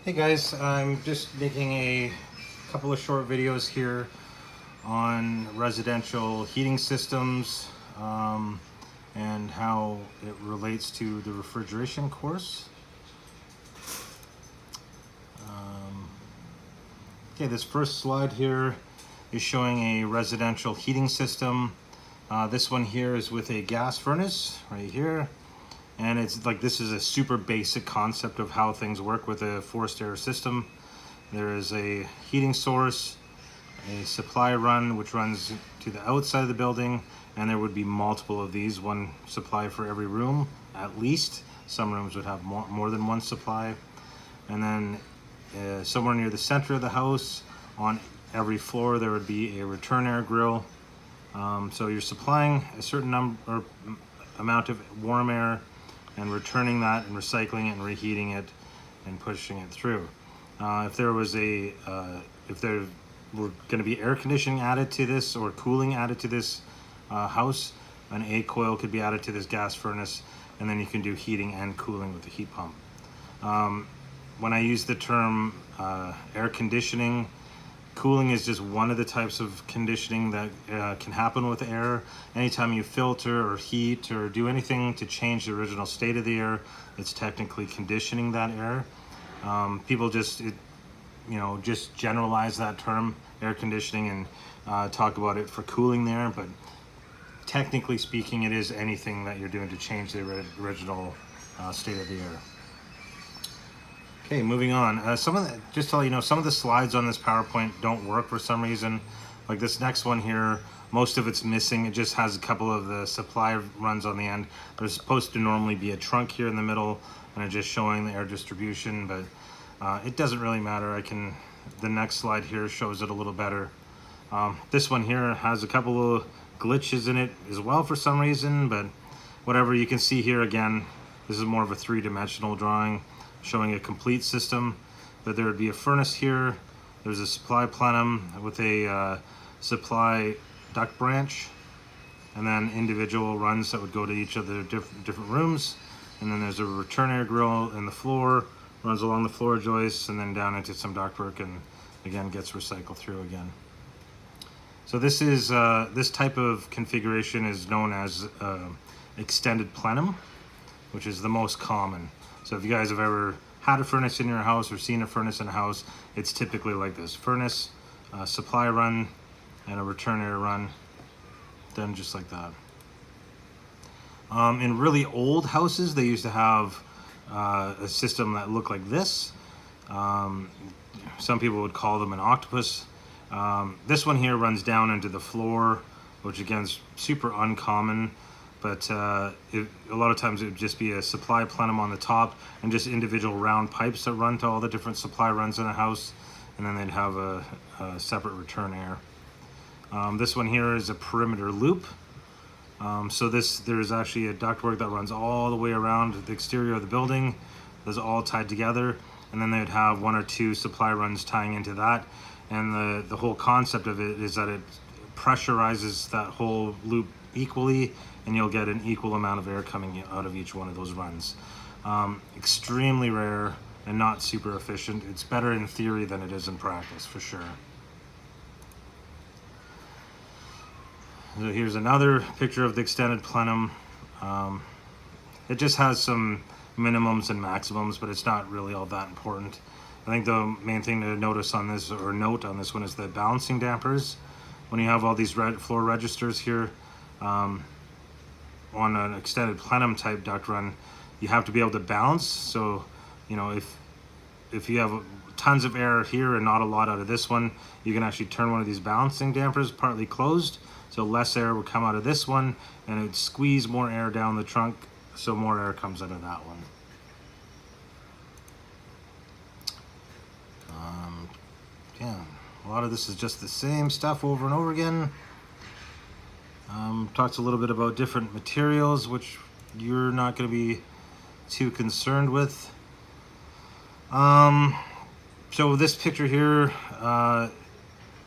Hey guys, I'm just making a couple of short videos here on residential heating systems and how it relates to the refrigeration course. Okay, this first slide here is showing a residential heating system. This one here is with a gas furnace right here. And it's like, this is a super basic concept of how things work with a forced air system. There is a heating source, a supply run which runs to the outside of the building, and there would be multiple of these, one supply for every room at least. Some rooms would have more than one supply. And then somewhere near the center of the house, on every floor, there would be a return air grill. So you're supplying a certain number or amount of warm air and returning that and recycling it and reheating it and pushing it through. If there was if there were going to be air conditioning added to this or cooling added to this house, an A coil could be added to this gas furnace, and then you can do heating and cooling with the heat pump. When I use the term air conditioning, cooling is just one of the types of conditioning that can happen with air. Anytime you filter or heat or do anything to change the original state of the air, it's technically conditioning that air. People just generalize that term, air conditioning, and talk about it for cooling the air, but technically speaking, it is anything that you're doing to change the original state of the air. Okay, moving on. Just to let you know, some of the slides on this PowerPoint don't work for some reason. Like this next one here, most of it's missing. It just has a couple of the supply runs on the end. There's supposed to normally be a trunk here in the middle, and it's just showing the air distribution, but it doesn't really matter. The next slide here shows it a little better. This one here has a couple of glitches in it as well for some reason, but whatever. You can see here again, this is more of a three-dimensional drawing showing a complete system. But there would be a furnace here, there's a supply plenum with a supply duct branch, and then individual runs that would go to each of the different rooms. And then there's a return air grill in the floor, runs along the floor joists and then down into some ductwork, and again gets recycled through again. So this is this type of configuration is known as extended plenum, which is the most common. So if you guys have ever had a furnace in your house or seen a furnace in a house, it's typically like this: furnace, supply run, and a return air run, done just like that. In really old houses, they used to have a system that looked like this. Some people would call them an octopus. This one here runs down into the floor, which again is super uncommon. But a lot of times it would just be a supply plenum on the top and just individual round pipes that run to all the different supply runs in a house, and then they'd have a separate return air. This one here is a perimeter loop. So there's actually a ductwork that runs all the way around the exterior of the building. Those are all tied together, and then they'd have one or two supply runs tying into that. And the whole concept of it is that it pressurizes that whole loop equally, and you'll get an equal amount of air coming out of each one of those runs. Extremely rare and not super efficient. It's better in theory than it is in practice, for sure. So here's another picture of the extended plenum. It just has some minimums and maximums, but it's not really all that important. I think the main thing to notice on this, or note on this one, is the balancing dampers. When you have all these floor registers here, on an extended plenum type duct run, you have to be able to balance. So, you know, if you have tons of air here and not a lot out of this one, you can actually turn one of these balancing dampers partly closed, so less air would come out of this one, and it would squeeze more air down the trunk, so more air comes out of that one. Yeah, a lot of this is just the same stuff over and over again. Talks a little bit about different materials, which you're not going to be too concerned with. So this picture here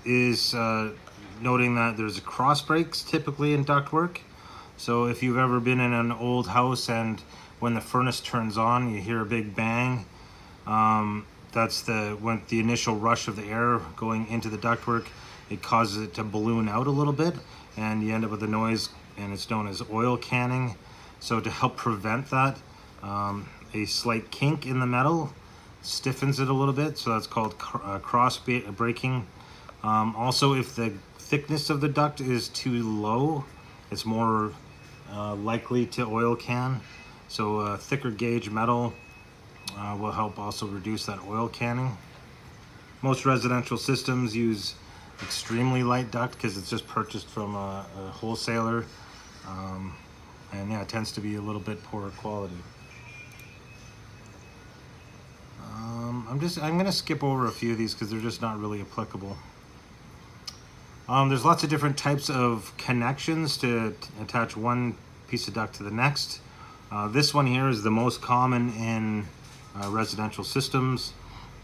is noting that there's cross breaks typically in ductwork. So if you've ever been in an old house and when the furnace turns on, you hear a big bang, that's when the initial rush of the air going into the ductwork, it causes it to balloon out a little bit, and you end up with a noise, and it's known as oil canning. So to help prevent that, a slight kink in the metal stiffens it a little bit, so that's called cross breaking. Also, if the thickness of the duct is too low, it's more likely to oil can. So thicker gauge metal will help also reduce that oil canning. Most residential systems use extremely light duct because it's just purchased from a wholesaler, and yeah, it tends to be a little bit poorer quality. I'm gonna skip over a few of these because they're just not really applicable. There's lots of different types of connections to attach one piece of duct to the next. This one here is the most common in residential systems.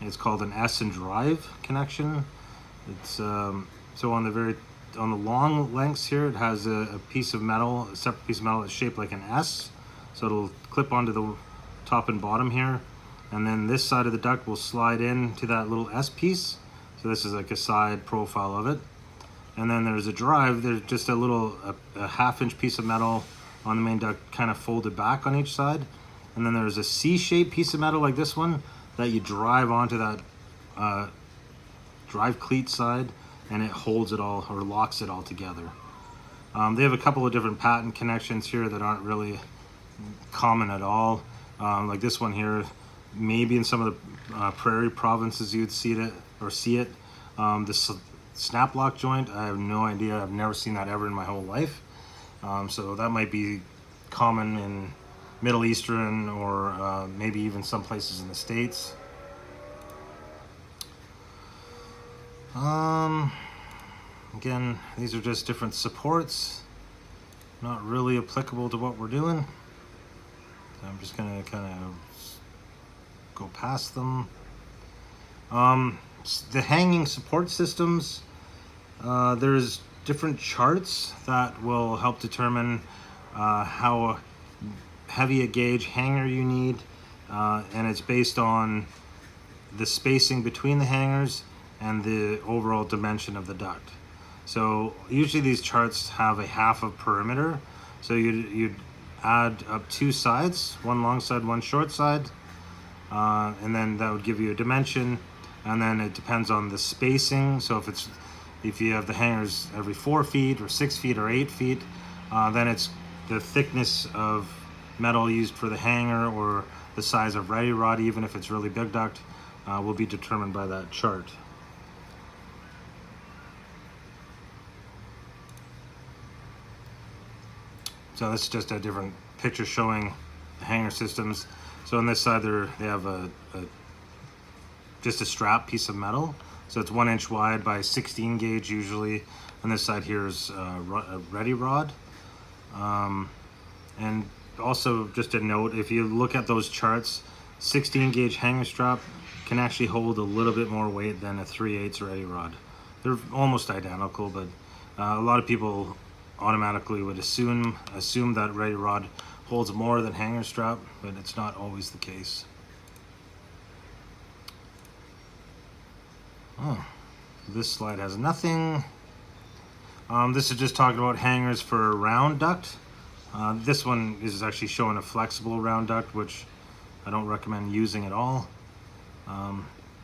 It's called an S and drive connection. It's so on the long lengths here, it has a piece of metal, a separate piece of metal that's shaped like an S. So it'll clip onto the top and bottom here, and then this side of the duct will slide into that little S piece. So this is like a side profile of it. And then there's a drive. There's just a half-inch piece of metal on the main duct, kind of folded back on each side. And then there's a C-shaped piece of metal like this one that you drive onto that drive cleat side, and it holds it all, or locks it all together. They have a couple of different patent connections here that aren't really common at all. Like this one here, maybe in some of the prairie provinces you'd see it. The Snaplock joint, I have no idea. I've never seen that ever in my whole life. So that might be common in Middle Eastern or maybe even some places in the States. Again, these are just different supports, not really applicable to what we're doing. So I'm just gonna kind of go past them. The hanging support systems, there's different charts that will help determine how heavy a gauge hanger you need, and it's based on the spacing between the hangers and the overall dimension of the duct. So usually these charts have a half of perimeter, so you'd add up two sides, one long side, one short side, and then that would give you a dimension. And then it depends on the spacing. So if you have the hangers every 4 feet or 6 feet or 8 feet, then it's the thickness of metal used for the hanger or the size of ready rod, even if it's really big duct, will be determined by that chart. So this is just a different picture showing the hanger systems. So on this side they have just a strap piece of metal. So it's 1 inch wide by 16 gauge usually. On this side here is a ready rod. And also just a note, if you look at those charts, 16 gauge hanger strap can actually hold a little bit more weight than a 3/8 ready rod. They're almost identical, but a lot of people automatically would assume that ready rod holds more than hanger strap, but it's not always the case. Oh, this slide has nothing. This is just talking about hangers for round duct. This one is actually showing a flexible round duct, which I don't recommend using at all.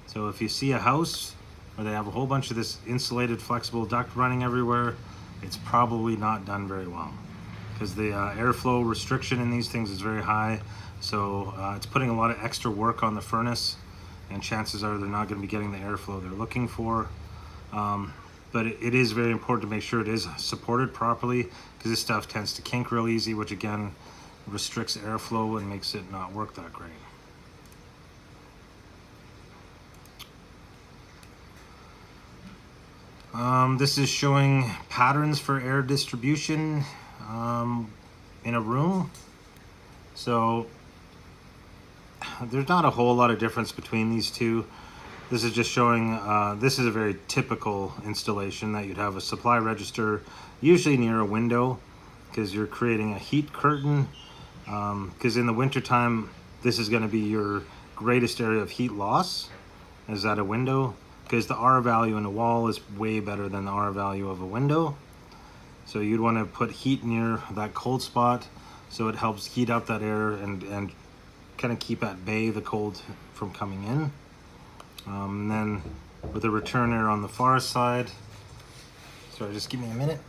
So if you see a house where they have a whole bunch of this insulated flexible duct running everywhere, it's probably not done very well, because the airflow restriction in these things is very high. So it's putting a lot of extra work on the furnace, and chances are they're not going to be getting the airflow they're looking for. But it is very important to make sure it is supported properly, because this stuff tends to kink real easy, which again restricts airflow and makes it not work that great. This is showing patterns for air distribution in a room. So there's not a whole lot of difference between these two. This is just showing, this is a very typical installation that you'd have a supply register, usually near a window, because you're creating a heat curtain. Because in the wintertime, this is going to be your greatest area of heat loss. is at a window, because the R value in a wall is way better than the R value of a window. So you'd want to put heat near that cold spot so it helps heat up that air and kind of keep at bay the cold from coming in. And then with the return air on the far side, sorry, just give me a minute.